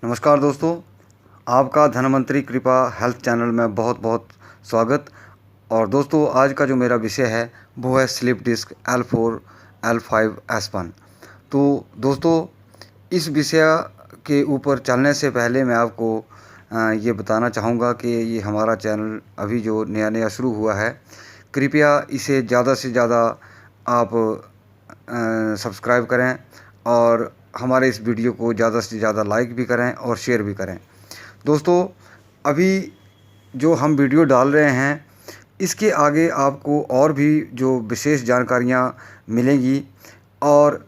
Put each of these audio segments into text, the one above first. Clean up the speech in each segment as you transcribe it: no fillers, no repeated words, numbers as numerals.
नमस्कार दोस्तों, आपका धनवंतरी कृपा हेल्थ चैनल में बहुत बहुत स्वागत। और दोस्तों, आज का जो मेरा विषय है वो है slip disc L4 L5 S1। तो दोस्तों, इस विषय के ऊपर चलने से पहले मैं आपको ये बताना चाहूँगा कि ये हमारा चैनल अभी जो नया नया शुरू हुआ है, कृपया इसे ज़्यादा से ज़्यादा आप सब्सक्राइब करें और हमारे इस वीडियो को ज़्यादा से ज़्यादा लाइक भी करें और शेयर भी करें। दोस्तों, अभी जो हम वीडियो डाल रहे हैं, इसके आगे आपको और भी जो विशेष जानकारियाँ मिलेंगी और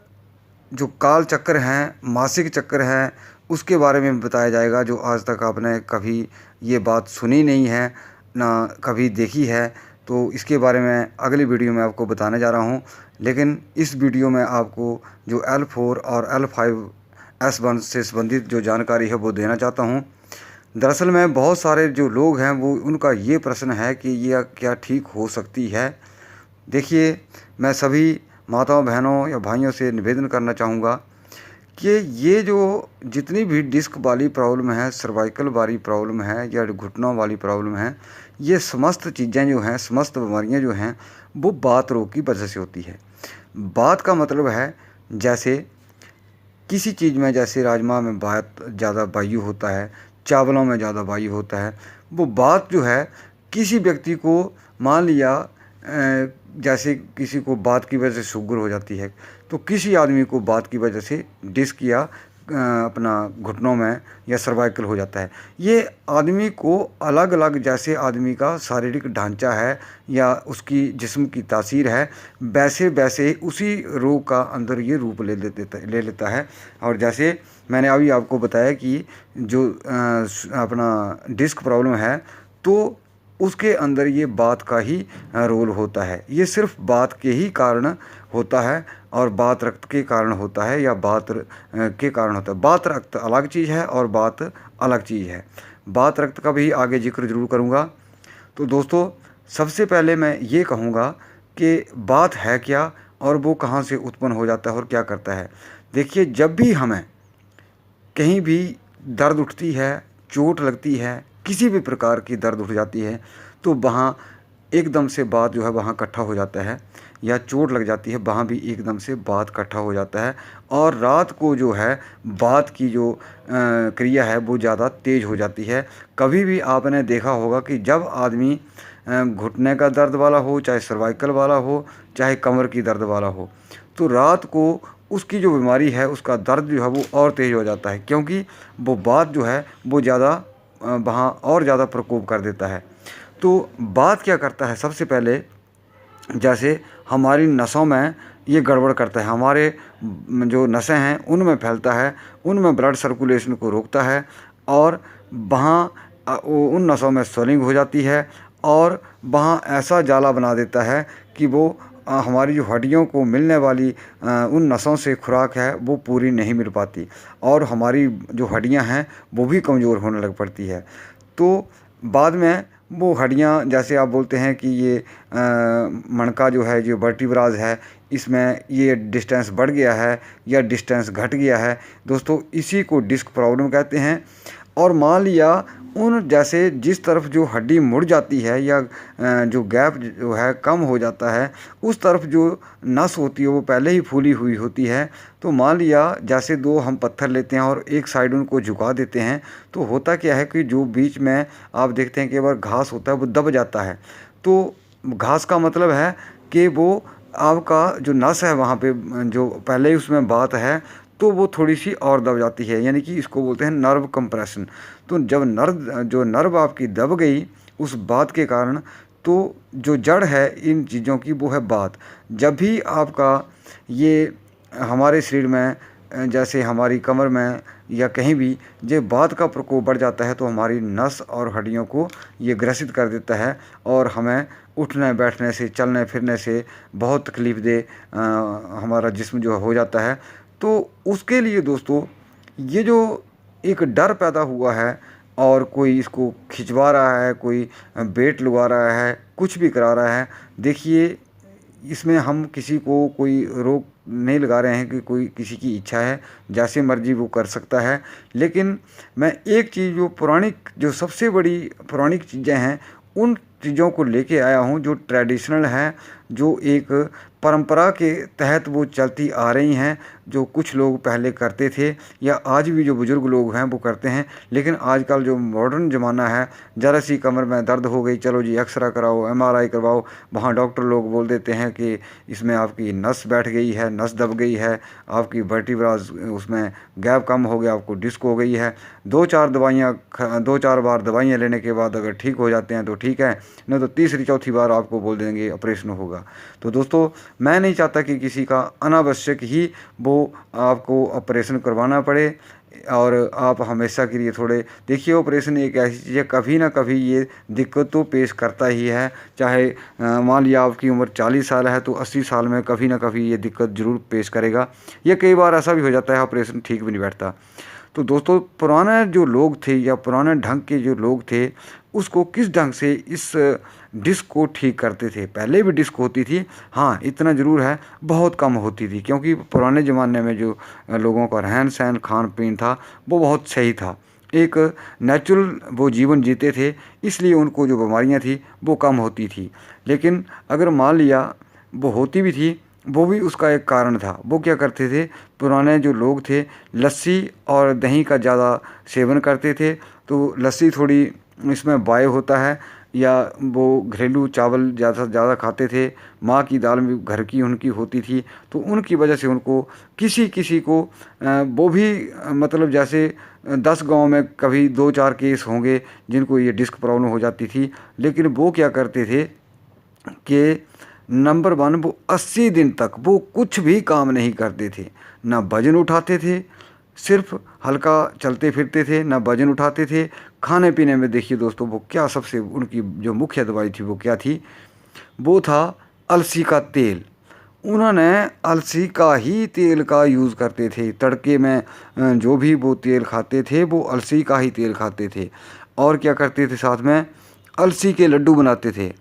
जो काल चक्र हैं, मासिक चक्र हैं, उसके बारे में बताया जाएगा, जो आज तक आपने कभी ये बात सुनी नहीं है, ना कभी देखी है। तो इसके बारे में अगली वीडियो में आपको बताने जा रहा हूँ। लेकिन इस वीडियो में आपको जो L4 और L5 S1 से संबंधित जो जानकारी है वो देना चाहता हूँ। दरअसल में बहुत सारे जो लोग हैं वो उनका ये प्रश्न है कि यह क्या ठीक हो सकती है। देखिए, मैं सभी माताओं बहनों या भाइयों से निवेदन करना चाहूँगा कि ये जो जितनी भी डिस्क वाली प्रॉब्लम है, सर्वाइकल वाली प्रॉब्लम है या घुटनों वाली प्रॉब्लम है, ये समस्त चीज़ें जो हैं, समस्त बीमारियां जो हैं, वो बात रोग की वजह से होती है। बात का मतलब है, जैसे किसी चीज़ में, जैसे राजमा में बात ज़्यादा वायु होता है, चावलों में ज़्यादा वायु होता है, वो बात जो है किसी व्यक्ति को, मान लिया जैसे किसी को बात की वजह से शुगर हो जाती है, तो किसी आदमी को बात की वजह से डिस्क या अपना घुटनों में या सर्वाइकल हो जाता है। ये आदमी को अलग अलग, जैसे आदमी का शारीरिक ढांचा है या उसकी जिस्म की तासीर है, वैसे वैसे उसी रोग का अंदर ये रूप ले लेता है। और जैसे मैंने अभी आपको बताया कि जो अपना डिस्क प्रॉब्लम है, तो उसके अंदर ये बात का ही रोल होता है। ये सिर्फ बात के ही कारण होता है और बात रक्त के कारण होता है या बात के कारण होता है। बात रक्त अलग चीज़ है और बात अलग चीज़ है। बात रक्त का भी आगे जिक्र ज़रूर करूँगा। तो दोस्तों, सबसे पहले मैं ये कहूँगा कि बात है क्या और वो कहाँ से उत्पन्न हो जाता है और क्या करता है। देखिए, जब भी हमें कहीं भी दर्द उठती है, चोट लगती है, किसी भी प्रकार की दर्द उठ जाती है, तो वहाँ एकदम से बात जो है वहाँ इकट्ठा हो जाता है, या चोट लग जाती है वहाँ भी एकदम से बात इकट्ठा हो जाता है। और रात को जो है बात की जो क्रिया है वो ज़्यादा तेज़ हो जाती है। कभी भी आपने देखा होगा कि जब आदमी घुटने का दर्द वाला हो, चाहे सर्वाइकल वाला हो, चाहे कमर की दर्द वाला हो, तो रात को उसकी जो बीमारी है, उसका दर्द जो है वो और तेज़ हो जाता है, क्योंकि वो बात जो है वो ज़्यादा वहाँ और ज़्यादा प्रकोप कर देता है। तो बात क्या करता है, सबसे पहले जैसे हमारी नसों में ये गड़बड़ करता है, हमारे जो नसें हैं उनमें फैलता है, उनमें ब्लड सर्कुलेशन को रोकता है और वहाँ उन नसों में स्वेलिंग हो जाती है और वहाँ ऐसा जाला बना देता है कि वो हमारी जो हड्डियों को मिलने वाली उन नसों से खुराक है वो पूरी नहीं मिल पाती और हमारी जो हड्डियाँ हैं वो भी कमज़ोर होने लग पड़ती है। तो बाद में वो हड्डियाँ, जैसे आप बोलते हैं कि ये मणका जो है, जो वर्टिब्राज है, इसमें ये डिस्टेंस बढ़ गया है या डिस्टेंस घट गया है, दोस्तों इसी को डिस्क प्रॉब्लम कहते हैं। और मान लिया उन जैसे जिस तरफ जो हड्डी मुड़ जाती है या जो गैप जो है कम हो जाता है, उस तरफ जो नस होती है वो पहले ही फूली हुई होती है। तो मान लिया जैसे दो हम पत्थर लेते हैं और एक साइड उनको झुका देते हैं, तो होता क्या है कि जो बीच में आप देखते हैं कि बार घास होता है वो दब जाता है। तो घास का मतलब है कि वो आपका जो नस है वहाँ पे जो पहले ही उसमें बात है, तो वो थोड़ी सी और दब जाती है, यानी कि इसको बोलते हैं नर्व कंप्रेशन। तो जब नर्व आपकी दब गई उस बात के कारण, तो जो जड़ है इन चीज़ों की वो है बात। जब भी आपका ये हमारे शरीर में जैसे हमारी कमर में या कहीं भी ये बात का प्रकोप बढ़ जाता है, तो हमारी नस और हड्डियों को ये ग्रसित कर देता है और हमें उठने बैठने से, चलने फिरने से बहुत तकलीफ दे हमारा जिस्म जो हो जाता है। तो उसके लिए दोस्तों, ये जो एक डर पैदा हुआ है और कोई इसको खिंचवा रहा है, कोई बेट लगा रहा है, कुछ भी करा रहा है, देखिए इसमें हम किसी को कोई रोक नहीं लगा रहे हैं कि कोई किसी की इच्छा है जैसे मर्जी वो कर सकता है। लेकिन मैं एक चीज़ जो पौराणिक, जो सबसे बड़ी पौराणिक चीज़ें हैं, उन चीज़ों को लेके आया हूँ जो ट्रेडिशनल हैं, जो एक परंपरा के तहत वो चलती आ रही हैं, जो कुछ लोग पहले करते थे या आज भी जो बुज़ुर्ग लोग हैं वो करते हैं। लेकिन आजकल जो मॉडर्न ज़माना है, ज़रा सी कमर में दर्द हो गई, चलो जी एक्सरा कराओ, एमआरआई करवाओ, वहाँ डॉक्टर लोग बोल देते हैं कि इसमें आपकी नस बैठ गई है, नस दब गई है, आपकी वर्टिब्रास उसमें गैप कम हो गया, आपको डिस्क हो गई है। 2-4 बार दवाइयाँ लेने के बाद अगर ठीक हो जाते हैं तो ठीक है, नहीं तो तीसरी चौथी बार आपको बोल देंगे ऑपरेशन होगा। तो दोस्तों, मैं नहीं चाहता कि किसी का अनावश्यक ही वो आपको ऑपरेशन करवाना पड़े। और आप हमेशा के लिए थोड़े देखिए, ऑपरेशन एक ऐसी चीज़ है, कभी ना कभी ये दिक्कत तो पेश करता ही है। चाहे मान लिया आपकी उम्र 40 साल है तो 80 साल में कभी ना कभी ये दिक्कत ज़रूर पेश करेगा। ये कई बार ऐसा भी हो जाता है ऑपरेशन ठीक भी नहीं बैठता। तो दोस्तों, पुराने जो लोग थे या पुराने ढंग के जो लोग थे, उसको किस ढंग से इस डिस्क को ठीक करते थे। पहले भी डिस्क होती थी, हाँ इतना ज़रूर है, बहुत कम होती थी, क्योंकि पुराने ज़माने में जो लोगों का रहन सहन खान पीन था वो बहुत सही था। एक नेचुरल वो जीवन जीते थे, इसलिए उनको जो बीमारियां थी वो कम होती थी। लेकिन अगर मान लिया वो होती भी थी, वो भी उसका एक कारण था। वो क्या करते थे, पुराने जो लोग थे लस्सी और दही का ज़्यादा सेवन करते थे। तो लस्सी थोड़ी इसमें बाय होता है, या वो घरेलू चावल ज़्यादा से ज़्यादा खाते थे, माँ की दाल भी घर की उनकी होती थी। तो उनकी वजह से उनको किसी किसी को वो भी मतलब जैसे 10 गांव में कभी 2-4 केस होंगे जिनको ये डिस्क प्रॉब्लम हो जाती थी। लेकिन वो क्या करते थे कि नंबर 1, वो 80 दिन तक वो कुछ भी काम नहीं करते थे, ना वजन उठाते थे, सिर्फ हल्का चलते फिरते थे, ना वजन उठाते थे। खाने पीने में देखिए दोस्तों, वो क्या सबसे उनकी जो मुख्य दवाई थी वो क्या थी, वो था अलसी का तेल। उन्होंने अलसी का ही तेल का यूज़ करते थे तड़के में। जो भी वो तेल खाते थे वो अलसी का ही तेल खाते थे। और क्या करते थे, साथ में अलसी के लड्डू बनाते थे।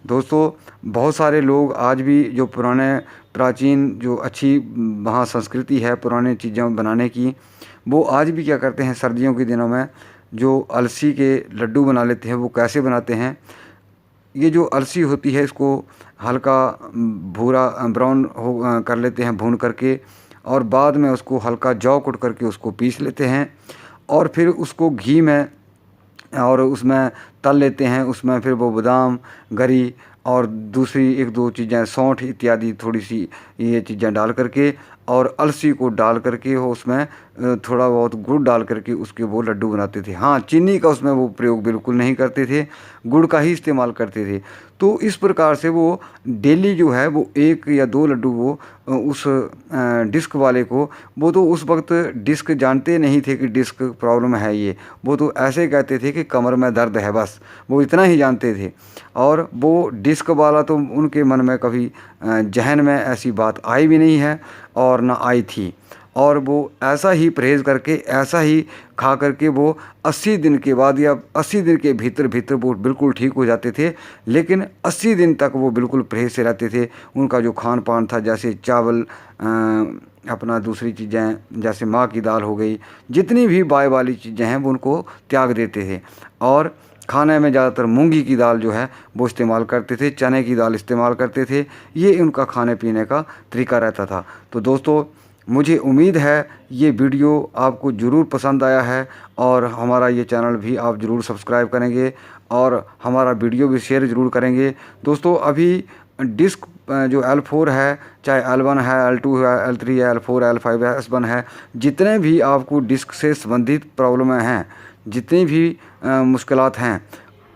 दोस्तों, बहुत सारे लोग आज भी जो पुराने प्राचीन जो अच्छी वहाँ संस्कृति है पुराने चीज़ें बनाने की, वो आज भी क्या करते हैं, सर्दियों के दिनों में जो अलसी के लड्डू बना लेते हैं। वो कैसे बनाते हैं, ये जो अलसी होती है इसको हल्का भूरा ब्राउन हो कर लेते हैं भून करके, और बाद में उसको हल्का जौ कुट करके उसको पीस लेते हैं, और फिर उसको घी में और उसमें तल लेते हैं। उसमें फिर वो बादाम, गरी और दूसरी 1-2 चीज़ें, सौंठ इत्यादि थोड़ी सी ये चीज़ें डाल करके और अलसी को डाल करके वो उसमें थोड़ा बहुत गुड़ डाल करके उसके वो लड्डू बनाते थे। हाँ, चीनी का उसमें वो प्रयोग बिल्कुल नहीं करते थे, गुड़ का ही इस्तेमाल करते थे। तो इस प्रकार से वो डेली जो है वो 1 या 2 लड्डू वो उस डिस्क वाले को, वो तो उस वक्त डिस्क जानते नहीं थे कि डिस्क प्रॉब्लम है ये, वो तो ऐसे कहते थे कि कमर में दर्द है, बस वो इतना ही जानते थे। और वो डिस्क वाला तो उनके मन में कभी जहन में ऐसी बात आई भी नहीं है और ना आई थी। और वो ऐसा ही परहेज़ करके, ऐसा ही खा करके वो 80 दिन के बाद या 80 दिन के भीतर भीतर वो बिल्कुल ठीक हो जाते थे। लेकिन 80 दिन तक वो बिल्कुल परहेज़ से रहते थे। उनका जो खान पान था, जैसे चावल, अपना दूसरी चीज़ें जैसे माँ की दाल हो गई, जितनी भी बाय वाली चीज़ें हैं वो उनको त्याग देते थे। और खाने में ज़्यादातर मूंगी की दाल जो है वो इस्तेमाल करते थे, चने की दाल इस्तेमाल करते थे। ये उनका खाने पीने का तरीका रहता था। तो दोस्तों, मुझे उम्मीद है ये वीडियो आपको ज़रूर पसंद आया है, और हमारा ये चैनल भी आप ज़रूर सब्सक्राइब करेंगे और हमारा वीडियो भी शेयर ज़रूर करेंगे। दोस्तों, अभी डिस्क जो L4 है, चाहे L1 है, L2 है, L3 है, L4 है, L5 है, S1 है, जितने भी आपको डिस्क से संबंधित प्रॉब्लमें हैं, जितनी भी मुश्किलात हैं,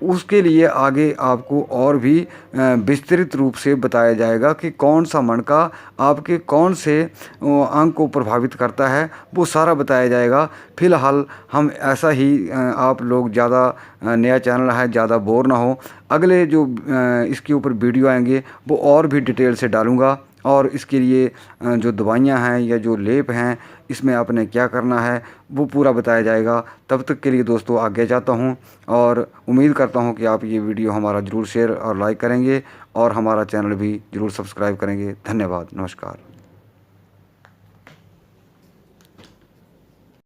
उसके लिए आगे आपको और भी विस्तृत रूप से बताया जाएगा कि कौन सा मणका आपके कौन से अंग को प्रभावित करता है, वो सारा बताया जाएगा। फ़िलहाल हम ऐसा ही आप लोग ज़्यादा नया चैनल है, ज़्यादा बोर ना हो, अगले जो इसके ऊपर वीडियो आएंगे वो और भी डिटेल से डालूँगा। और इसके लिए जो दवाइयाँ हैं या जो लेप हैं, इसमें आपने क्या करना है वो पूरा बताया जाएगा। तब तक के लिए दोस्तों आज्ञा चाहता हूँ, और उम्मीद करता हूँ कि आप ये वीडियो हमारा ज़रूर शेयर और लाइक करेंगे और हमारा चैनल भी ज़रूर सब्सक्राइब करेंगे। धन्यवाद, नमस्कार।